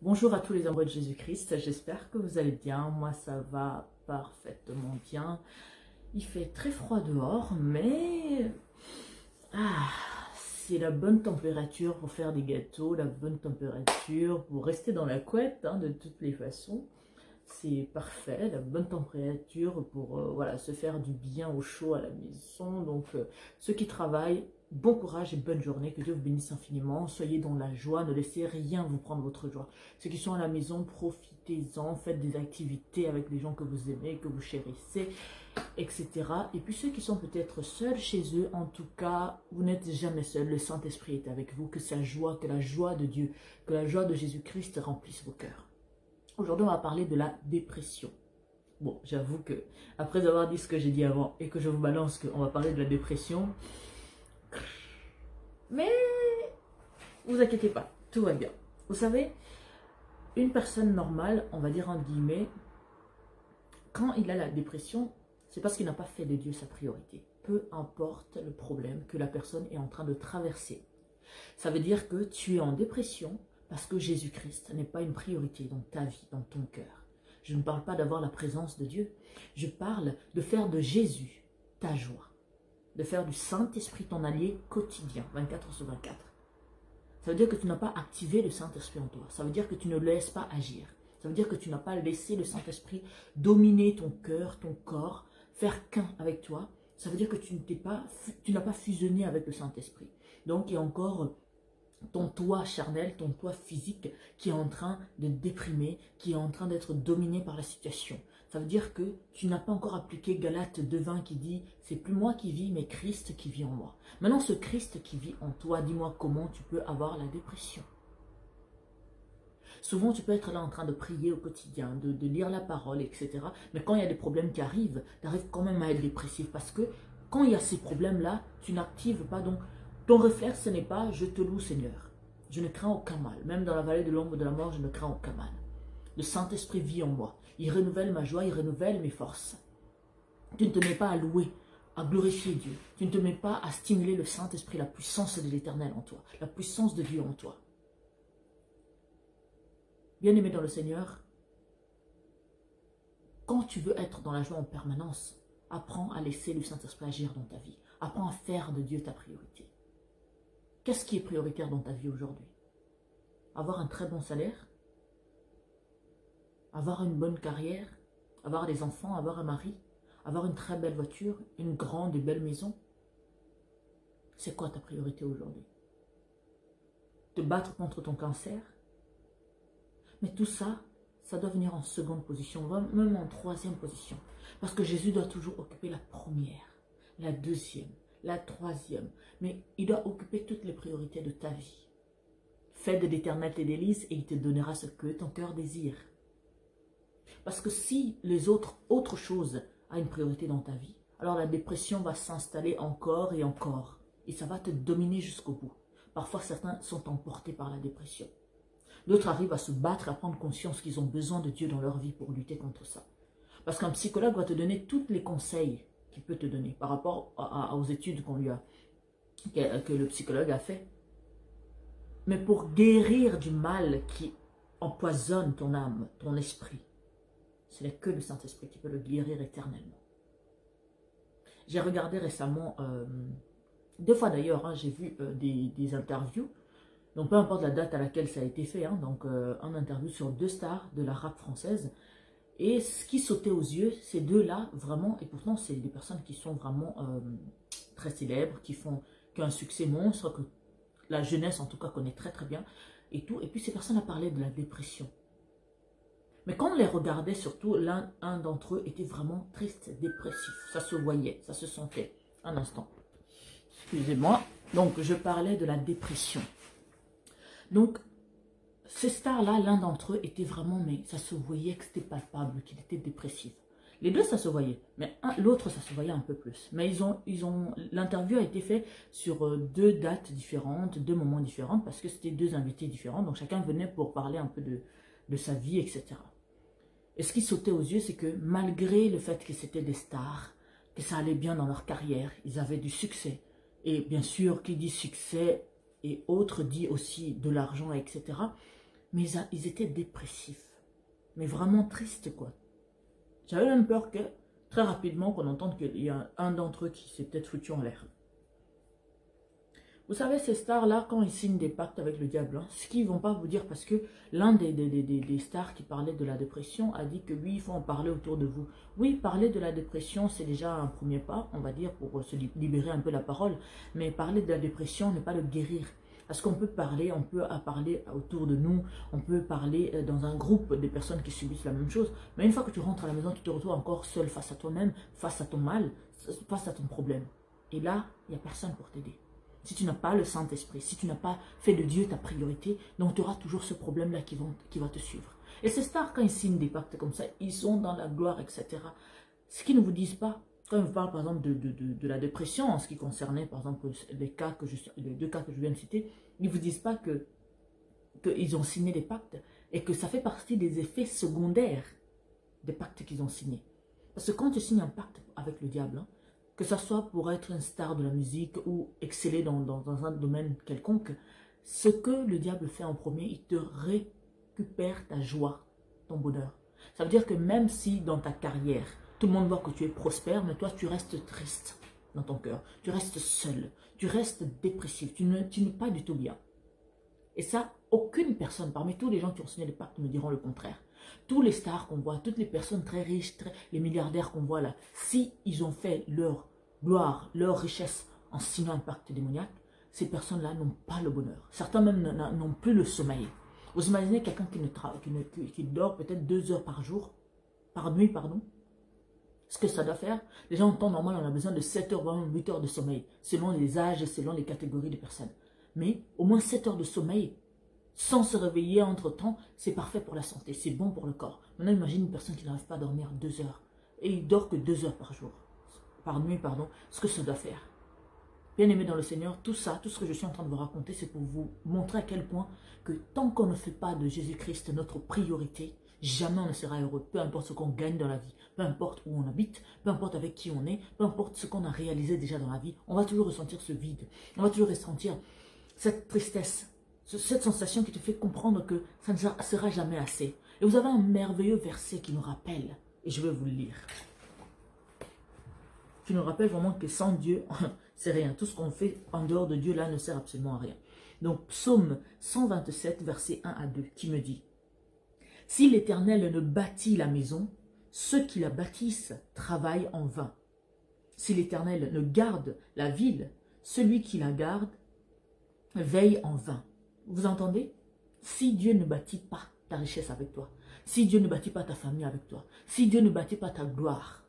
Bonjour à tous les amoureux de Jésus-Christ, j'espère que vous allez bien, moi ça va parfaitement bien. Il fait très froid dehors, mais c'est la bonne température pour faire des gâteaux, la bonne température pour rester dans la couette de toutes les façons. C'est parfait, la bonne température pour voilà, se faire du bien au chaud à la maison. Donc ceux qui travaillent, bon courage et bonne journée, que Dieu vous bénisse infiniment. Soyez dans la joie, ne laissez rien vous prendre votre joie. Ceux qui sont à la maison, profitez-en, faites des activités avec les gens que vous aimez, que vous chérissez, etc. Et puis ceux qui sont peut-être seuls chez eux, en tout cas, vous n'êtes jamais seuls. Le Saint-Esprit est avec vous, que sa joie, que la joie de Dieu, que la joie de Jésus-Christ remplisse vos cœurs. Aujourd'hui, on va parler de la dépression. Bon, j'avoue que après avoir dit ce que j'ai dit avant et que je vous balance qu'on va parler de la dépression, mais vous inquiétez pas, tout va bien. Vous savez, une personne normale, on va dire en guillemets, quand il a la dépression, c'est parce qu'il n'a pas fait de Dieu sa priorité. Peu importe le problème que la personne est en train de traverser. Ça veut dire que tu es en dépression parce que Jésus-Christ n'est pas une priorité dans ta vie, dans ton cœur. Je ne parle pas d'avoir la présence de Dieu. Je parle de faire de Jésus ta joie. De faire du Saint-Esprit ton allié quotidien, 24/24. Ça veut dire que tu n'as pas activé le Saint-Esprit en toi. Ça veut dire que tu ne le laisses pas agir. Ça veut dire que tu n'as pas laissé le Saint-Esprit dominer ton cœur, ton corps, faire qu'un avec toi. Ça veut dire que tu n'as pas fusionné avec le Saint-Esprit. Donc, il y a encore ton toi charnel, ton toi physique qui est en train de déprimer, qui est en train d'être dominé par la situation. Ça veut dire que tu n'as pas encore appliqué Galates 2:20 qui dit « c'est plus moi qui vis, mais Christ qui vit en moi ». Maintenant, ce Christ qui vit en toi, dis-moi comment tu peux avoir la dépression. Souvent, tu peux être là en train de prier au quotidien, de lire la parole, etc. Mais quand il y a des problèmes qui arrivent, tu arrives quand même à être dépressif parce que quand il y a ces problèmes-là, tu n'actives pas. Donc, ton réflexe, ce n'est pas « je te loue Seigneur ». Je ne crains aucun mal. Même dans la vallée de l'ombre de la mort, je ne crains aucun mal. Le Saint-Esprit vit en moi. Il renouvelle ma joie, il renouvelle mes forces. Tu ne te mets pas à louer, à glorifier Dieu. Tu ne te mets pas à stimuler le Saint-Esprit, la puissance de l'Éternel en toi, la puissance de Dieu en toi. Bien-aimé dans le Seigneur, quand tu veux être dans la joie en permanence, apprends à laisser le Saint-Esprit agir dans ta vie. Apprends à faire de Dieu ta priorité. Qu'est-ce qui est prioritaire dans ta vie aujourd'hui? Avoir un très bon salaire? Avoir une bonne carrière? Avoir des enfants? Avoir un mari? Avoir une très belle voiture? Une grande et belle maison? C'est quoi ta priorité aujourd'hui? Te battre contre ton cancer? Mais tout ça, ça doit venir en seconde position, même en troisième position. Parce que Jésus doit toujours occuper la première, la deuxième, la troisième. Mais il doit occuper toutes les priorités de ta vie. Fais de l'Éternel tes délices et il te donnera ce que ton cœur désire. Parce que si les autres choses ont une priorité dans ta vie, alors la dépression va s'installer encore et encore. Et ça va te dominer jusqu'au bout. Parfois, certains sont emportés par la dépression. D'autres arrivent à se battre, à prendre conscience qu'ils ont besoin de Dieu dans leur vie pour lutter contre ça. Parce qu'un psychologue va te donner tous les conseils qu'il peut te donner par rapport aux études que le psychologue a fait. Mais pour guérir du mal qui empoisonne ton âme, ton esprit, ce n'est que le Saint-Esprit qui peut le guérir éternellement. J'ai regardé récemment, 2 fois d'ailleurs, j'ai vu des interviews. Donc, peu importe la date à laquelle ça a été fait, donc un interview sur 2 stars de la rap française. Et ce qui sautait aux yeux, ces 2-là, vraiment, et pourtant, c'est des personnes qui sont vraiment très célèbres, qui ont un succès monstre, que la jeunesse, en tout cas, connaît très très bien, et tout. Et puis, ces personnes ont parlé de la dépression. Mais quand on les regardait, surtout, un d'entre eux était vraiment triste, dépressif. Ça se voyait, ça se sentait. Un instant. Excusez-moi. Donc, je parlais de la dépression. Donc, ces stars-là, l'un d'entre eux était vraiment, mais ça se voyait que c'était palpable, qu'il était dépressif. Les 2, ça se voyait, mais l'autre, ça se voyait un peu plus. Mais l'interview a été faite sur 2 dates différentes, 2 moments différents, parce que c'était 2 invités différents, donc chacun venait pour parler un peu de sa vie, etc. Et ce qui sautait aux yeux, c'est que malgré le fait que c'était des stars, que ça allait bien dans leur carrière, ils avaient du succès. Et bien sûr, qui dit succès et autres dit aussi de l'argent, etc. mais ils étaient dépressifs. Mais vraiment tristes, quoi. J'avais même peur que, très rapidement, qu'on entende qu'il y a un d'entre eux qui s'est peut-être foutu en l'air. Vous savez, ces stars-là, quand ils signent des pactes avec le diable, hein, ce qu'ils ne vont pas vous dire, parce que l'un des stars qui parlait de la dépression a dit que oui, il faut en parler autour de vous. Oui, parler de la dépression, c'est déjà un premier pas, on va dire, pour se libérer un peu la parole. Mais parler de la dépression n'est pas le guérir. Parce qu'on peut parler, parler autour de nous, on peut parler dans un groupe de personnes qui subissent la même chose. Mais une fois que tu rentres à la maison, tu te retrouves encore seul face à toi-même, face à ton mal, face à ton problème. Et là, il n'y a personne pour t'aider. Si tu n'as pas le Saint-Esprit, si tu n'as pas fait de Dieu ta priorité, donc tu auras toujours ce problème-là qui va te suivre. Et ces stars, quand ils signent des pactes comme ça, ils sont dans la gloire, etc. Ce qu'ils ne vous disent pas, quand ils vous parlent par exemple de la dépression, en ce qui concernait par exemple les deux cas que je viens de citer, ils ne vous disent pas qu'ils ont signé des pactes et que ça fait partie des effets secondaires des pactes qu'ils ont signés. Parce que quand tu signes un pacte avec le diable, hein, que ce soit pour être une star de la musique ou exceller dans un domaine quelconque, ce que le diable fait en premier, il te récupère ta joie, ton bonheur. Ça veut dire que même si dans ta carrière, tout le monde voit que tu es prospère, mais toi tu restes triste dans ton cœur, tu restes seul, tu restes dépressif, tu n'es pas du tout bien. Et ça, aucune personne, parmi tous les gens qui ont signé le pacte, me diront le contraire. Tous les stars qu'on voit, toutes les personnes très riches, les milliardaires qu'on voit là, si ils ont fait leur gloire, leur richesse en signant un pacte démoniaque, ces personnes-là n'ont pas le bonheur. Certains même n'ont plus le sommeil. Vous imaginez quelqu'un qui dort peut-être 2 heures par nuit, pardon. Ce que ça doit faire, les gens en temps normal, on a besoin de 7 heures, voire 8 heures de sommeil, selon les âges et selon les catégories de personnes. Mais au moins 7 heures de sommeil, sans se réveiller entre-temps, c'est parfait pour la santé, c'est bon pour le corps. Maintenant, imagine une personne qui n'arrive pas à dormir 2 heures. Et il dort que 2 heures par nuit, ce que ça doit faire. Bien aimé dans le Seigneur, tout ça, tout ce que je suis en train de vous raconter, c'est pour vous montrer à quel point que tant qu'on ne fait pas de Jésus-Christ notre priorité, jamais on ne sera heureux. Peu importe ce qu'on gagne dans la vie, peu importe où on habite, peu importe avec qui on est, peu importe ce qu'on a réalisé déjà dans la vie, on va toujours ressentir ce vide. On va toujours ressentir cette tristesse, cette sensation qui te fait comprendre que ça ne sera jamais assez. Et vous avez un merveilleux verset qui nous rappelle, et je vais vous le lire, qui nous rappelle vraiment que sans Dieu, c'est rien. Tout ce qu'on fait en dehors de Dieu, là, ne sert absolument à rien. Donc, Psaume 127, versets 1 à 2, qui me dit: « Si l'Éternel ne bâtit la maison, ceux qui la bâtissent travaillent en vain. Si l'Éternel ne garde la ville, celui qui la garde veille en vain. » Vous entendez? Si Dieu ne bâtit pas ta richesse avec toi, si Dieu ne bâtit pas ta famille avec toi, si Dieu ne bâtit pas ta gloire,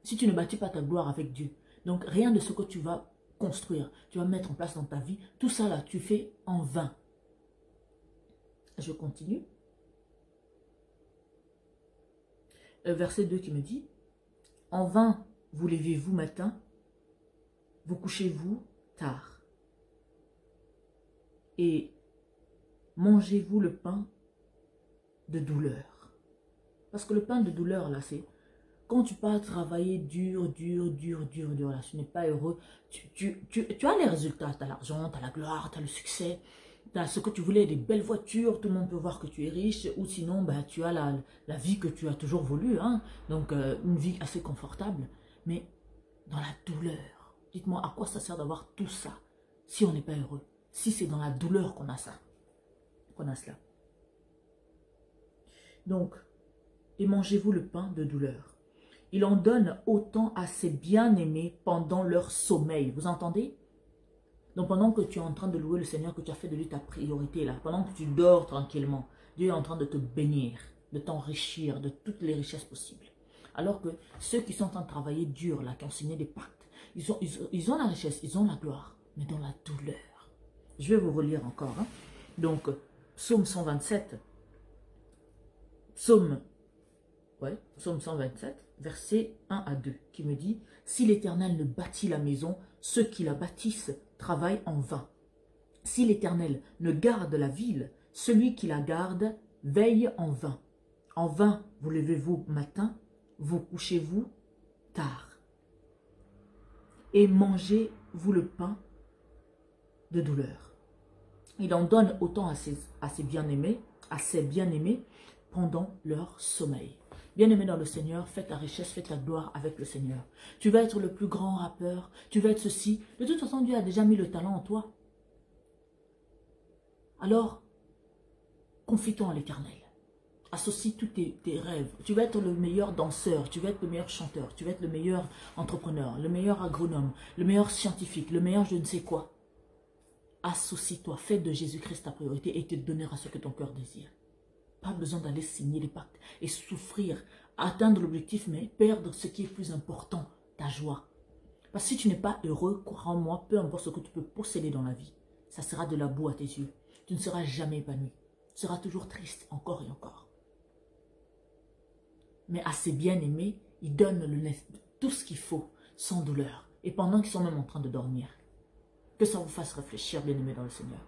si tu ne bâtis pas ta gloire avec Dieu, donc rien de ce que tu vas construire, tu vas mettre en place dans ta vie, tout ça là, tu fais en vain. Je continue. Verset 2 qui me dit: « En vain vous levez-vous matin, vous couchez-vous tard. Et mangez-vous le pain de douleur. » Parce que le pain de douleur, là, c'est quand tu pars travailler dur, là, tu n'es pas heureux. Tu as les résultats, tu as l'argent, tu as la gloire, tu as le succès, tu as ce que tu voulais, des belles voitures, tout le monde peut voir que tu es riche, ou sinon, bah, tu as la vie que tu as toujours voulu, hein, donc une vie assez confortable. Mais dans la douleur, dites-moi, à quoi ça sert d'avoir tout ça si on n'est pas heureux? Si c'est dans la douleur qu'on a ça, qu'on a cela. Donc, et mangez-vous le pain de douleur. Il en donne autant à ses bien-aimés pendant leur sommeil. Vous entendez? Donc pendant que tu es en train de louer le Seigneur, que tu as fait de lui ta priorité, là, pendant que tu dors tranquillement, Dieu est en train de te bénir, de t'enrichir de toutes les richesses possibles. Alors que ceux qui sont en train de travailler dur, là, qui ont signé des pactes, ils ont la richesse, ils ont la gloire, mais dans la douleur. Je vais vous relire encore. Hein. Donc, Psaume 127, Psaume 127, versets 1 à 2, qui me dit: « Si l'Éternel ne bâtit la maison, ceux qui la bâtissent travaillent en vain. Si l'Éternel ne garde la ville, celui qui la garde veille en vain. En vain vous levez-vous matin, vous couchez-vous tard. Et mangez-vous le pain de douleur. » Il en donne autant à ses bien-aimés, à ses bien-aimés pendant leur sommeil. Bien-aimé dans le Seigneur, fais ta richesse, fais ta gloire avec le Seigneur. Tu vas être le plus grand rappeur, tu vas être ceci. De toute façon, Dieu a déjà mis le talent en toi. Alors, confie-toi en l'Éternel. Associe tous tes rêves. Tu vas être le meilleur danseur, tu vas être le meilleur chanteur, tu vas être le meilleur entrepreneur, le meilleur agronome, le meilleur scientifique, le meilleur je ne sais quoi. Associe-toi, fais de Jésus-Christ ta priorité et te donnera ce que ton cœur désire. Pas besoin d'aller signer les pactes et souffrir, atteindre l'objectif, mais perdre ce qui est plus important, ta joie. Parce que si tu n'es pas heureux, crois-moi, peu importe ce que tu peux posséder dans la vie, ça sera de la boue à tes yeux. Tu ne seras jamais épanoui. Tu seras toujours triste, encore et encore. Mais à ses bien-aimés, il donne tout ce qu'il faut, sans douleur. Et pendant qu'ils sont même en train de dormir. Que ça vous fasse réfléchir, bien-aimés dans le Seigneur.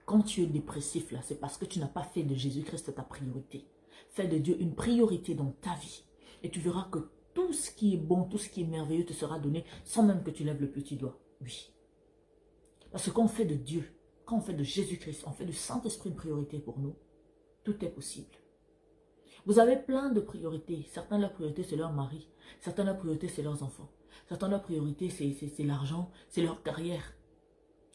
Quand tu es dépressif, là, c'est parce que tu n'as pas fait de Jésus-Christ ta priorité. Fais de Dieu une priorité dans ta vie. Et tu verras que tout ce qui est bon, tout ce qui est merveilleux te sera donné sans même que tu lèves le petit doigt. Oui. Parce que quand on fait de Dieu, quand on fait de Jésus-Christ, on fait du Saint-Esprit une priorité pour nous, tout est possible. Vous avez plein de priorités. Certains, leur priorité, c'est leur mari. Certains, leur priorité, c'est leurs enfants. Certains, leur priorité, c'est l'argent, c'est leur carrière.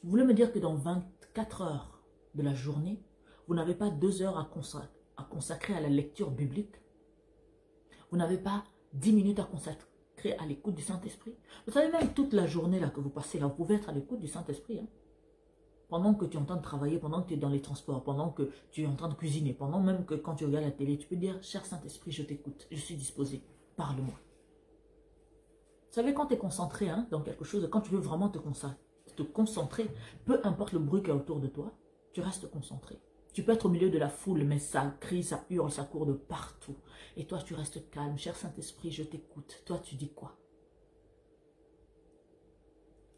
Vous voulez me dire que dans 24 heures de la journée, vous n'avez pas 2 heures à consacrer à la lecture biblique? Vous n'avez pas 10 minutes à consacrer à l'écoute du Saint-Esprit? Vous savez, même toute la journée là, que vous passez là, vous pouvez être à l'écoute du Saint-Esprit. Hein? Pendant que tu es en train de travailler, pendant que tu es dans les transports, pendant que tu es en train de cuisiner, pendant même que quand tu regardes la télé, tu peux dire, cher Saint-Esprit, je t'écoute, je suis disposé, parle-moi. Vous savez, quand tu es concentré hein, dans quelque chose, quand tu veux vraiment te concentrer, peu importe le bruit qu'il y a autour de toi, tu restes concentré. Tu peux être au milieu de la foule, mais ça crie, ça hurle, ça court de partout. Et toi, tu restes calme. Cher Saint-Esprit, je t'écoute. Toi, tu dis quoi?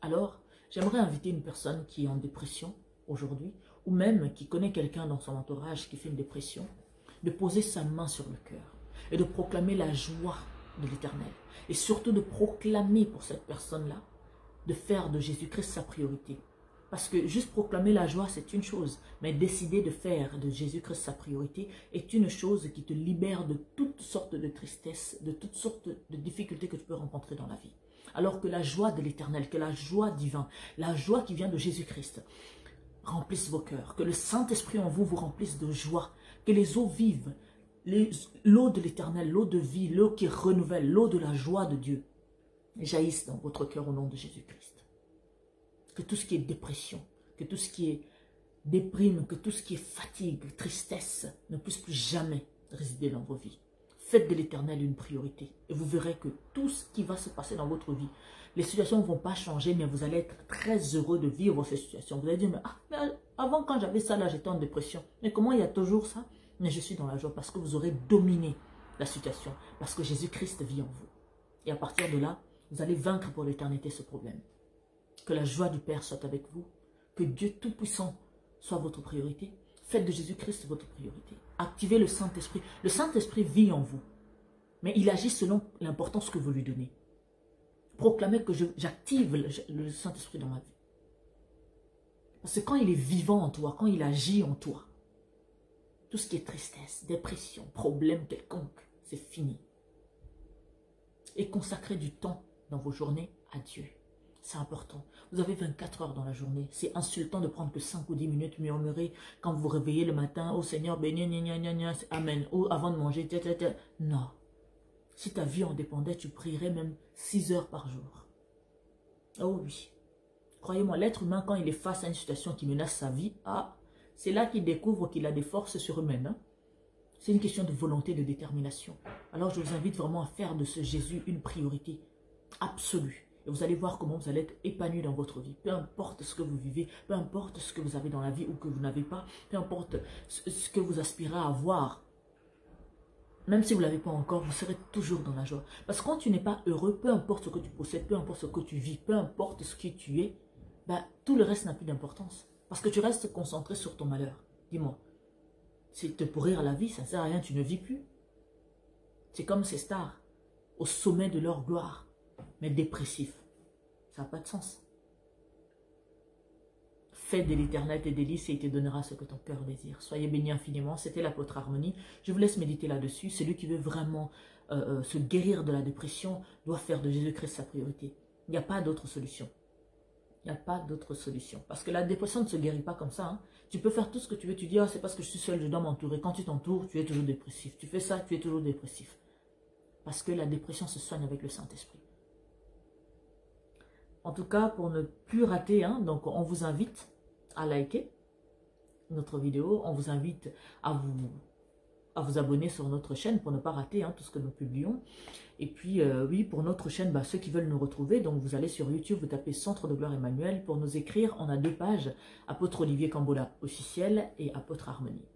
Alors, j'aimerais inviter une personne qui est en dépression aujourd'hui, ou même qui connaît quelqu'un dans son entourage qui fait une dépression, de poser sa main sur le cœur et de proclamer la joie de l'Éternel. Et surtout de proclamer pour cette personne-là de faire de Jésus-Christ sa priorité. Parce que juste proclamer la joie, c'est une chose, mais décider de faire de Jésus-Christ sa priorité est une chose qui te libère de toutes sortes de tristesses, de toutes sortes de difficultés que tu peux rencontrer dans la vie. Alors que la joie de l'Éternel, que la joie divine, la joie qui vient de Jésus-Christ, remplisse vos cœurs, que le Saint-Esprit en vous vous remplisse de joie, que les eaux vives, l'eau de l'Éternel, l'eau de vie, l'eau qui renouvelle, l'eau de la joie de Dieu, jaillissent dans votre cœur au nom de Jésus-Christ. Que tout ce qui est dépression, que tout ce qui est déprime, que tout ce qui est fatigue, tristesse, ne puisse plus jamais résider dans vos vies. Faites de l'Éternel une priorité et vous verrez que tout ce qui va se passer dans votre vie, les situations ne vont pas changer, mais vous allez être très heureux de vivre ces situations. Vous allez dire, mais avant quand j'avais ça, là j'étais en dépression. Mais comment il y a toujours ça? Mais je suis dans la joie parce que vous aurez dominé la situation, parce que Jésus-Christ vit en vous. Et à partir de là, vous allez vaincre pour l'éternité ce problème. Que la joie du Père soit avec vous. Que Dieu Tout-Puissant soit votre priorité. Faites de Jésus-Christ votre priorité. Activez le Saint-Esprit. Le Saint-Esprit vit en vous. Mais il agit selon l'importance que vous lui donnez. Proclamez que j'active le Saint-Esprit dans ma vie. Parce que quand il est vivant en toi, quand il agit en toi, tout ce qui est tristesse, dépression, problème quelconque, c'est fini. Et consacrez du temps dans vos journées à Dieu. C'est important. Vous avez 24 heures dans la journée. C'est insultant de prendre que 5 ou 10 minutes murmurer quand vous vous réveillez le matin. Oh Seigneur, béni, amen. Ou avant de manger, non. Si ta vie en dépendait, tu prierais même 6 heures par jour. Oh oui. Croyez-moi, l'être humain, quand il est face à une situation qui menace sa vie, c'est là qu'il découvre qu'il a des forces surhumaines. Hein? C'est une question de volonté, de détermination. Alors je vous invite vraiment à faire de ce Jésus une priorité absolue. Et vous allez voir comment vous allez être épanoui dans votre vie. Peu importe ce que vous vivez, peu importe ce que vous avez dans la vie ou que vous n'avez pas, peu importe ce que vous aspirez à avoir. Même si vous ne l'avez pas encore, vous serez toujours dans la joie. Parce que quand tu n'es pas heureux, peu importe ce que tu possèdes, peu importe ce que tu vis, peu importe ce que tu es, tout le reste n'a plus d'importance. Parce que tu restes concentré sur ton malheur. Dis-moi, c'est te pourrir la vie, ça ne sert à rien, tu ne vis plus. C'est comme ces stars, au sommet de leur gloire, mais dépressifs. Ça n'a pas de sens. Fais de l'Éternel tes délices et il te donnera ce que ton cœur désire. Soyez bénis infiniment. C'était l'apôtre Harmonie. Je vous laisse méditer là-dessus. Celui qui veut vraiment se guérir de la dépression doit faire de Jésus-Christ sa priorité. Il n'y a pas d'autre solution. Il n'y a pas d'autre solution. Parce que la dépression ne se guérit pas comme ça. Hein. Tu peux faire tout ce que tu veux. Tu dis, oh, c'est parce que je suis seul, je dois m'entourer. Quand tu t'entoures, tu es toujours dépressif. Tu fais ça, tu es toujours dépressif. Parce que la dépression se soigne avec le Saint-Esprit. En tout cas, pour ne plus rater, hein, donc on vous invite à liker notre vidéo. On vous invite à vous abonner sur notre chaîne pour ne pas rater hein, tout ce que nous publions. Et puis, oui, pour notre chaîne, bah, ceux qui veulent nous retrouver, donc vous allez sur YouTube, vous tapez Centre de Gloire Emmanuel. Pour nous écrire, on a 2 pages, Apôtre Olivier Cambola officiel et Apôtre Harmonie.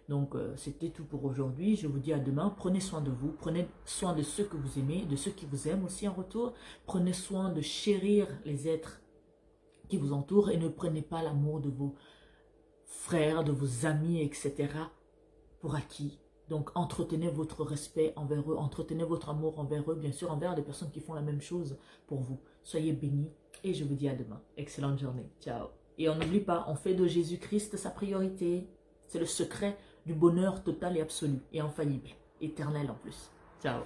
Donc, c'était tout pour aujourd'hui. Je vous dis à demain. Prenez soin de vous. Prenez soin de ceux que vous aimez, de ceux qui vous aiment aussi en retour. Prenez soin de chérir les êtres qui vous entourent et ne prenez pas l'amour de vos frères, de vos amis, etc. pour acquis. Donc, entretenez votre respect envers eux, entretenez votre amour envers eux, bien sûr, envers des personnes qui font la même chose pour vous. Soyez bénis et je vous dis à demain. Excellente journée. Ciao. Et on n'oublie pas, on fait de Jésus-Christ sa priorité. C'est le secret du bonheur total et absolu et infaillible, éternel en plus. Ciao.